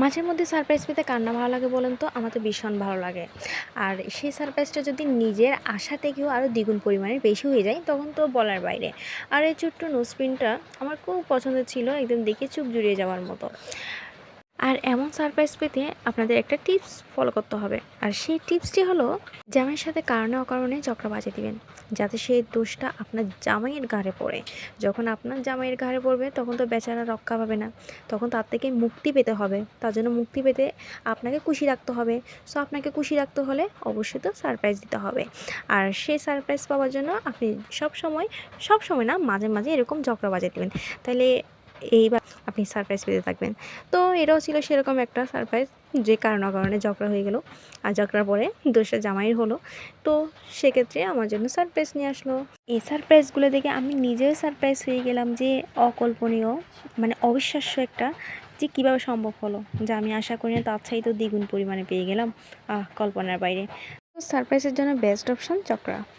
মাঝে মধ্যে সারপ্রাইজ পেতে কার না ভালো লাগে বলেন তো? আমার তো ভীষণ ভালো লাগে। আর সেই সারপ্রাইজটা যদি নিজের আশা থেকেও আরও দ্বিগুণ পরিমাণের বেশি হয়ে যায়, তখন তো বলার বাইরে। আর এই ছোট্ট নোজপিনটা আমার খুব পছন্দের ছিল, একদম দেখে চোখ জুড়িয়ে যাওয়ার মতো। আর এমন সারপ্রাইজ পেতে আপনাদের একটা টিপস ফলো করতে হবে। আর সেই টিপসটি হলো, জামাইয়ের সাথে কারণে অকারণে ঝগড়া বাজিয়ে দিবেন, যাতে সেই দোষটা আপনার জামাইয়ের ঘাড়ে পড়ে। যখন আপনার জামাইয়ের ঘাড়ে পড়বে, তখন তো বেচারা রক্ষা পাবে না। তখন তার থেকে মুক্তি পেতে হবে। তার জন্য মুক্তি পেতে আপনাকে খুশি রাখতে হবে। সো আপনাকে খুশি রাখতে হলে অবশ্যই তো সারপ্রাইজ দিতে হবে। আর সেই সারপ্রাইজ পাওয়ার জন্য আপনি সব সময় না, মাঝে মাঝে এরকম ঝগড়া বাজিয়ে দেবেন। তাহলে এইবার আপনি সারপ্রাইজ পেতে থাকবেন। তো এটাও ছিল সেরকম একটা সারপ্রাইজ, যে কারণে ঝগড়া হয়ে গেল। আর ঝগড়ার পরে দোষটা জামাইয়ের হলো। তো সেক্ষেত্রে আমার জন্য সারপ্রাইজ নিয়ে আসলো। এই সারপ্রাইজগুলো দেখে আমি নিজেও সারপ্রাইজ হয়ে গেলাম, যে অকল্পনীয়, মানে অবিশ্বাস্য একটা, যে কীভাবে সম্ভব হলো, যা আমি আশা করি না তার চাইতেও দ্বিগুণ পরিমাণে পেয়ে গেলাম। কল্পনার বাইরে। তো সারপ্রাইজের জন্য বেস্ট অপশন চক্রা।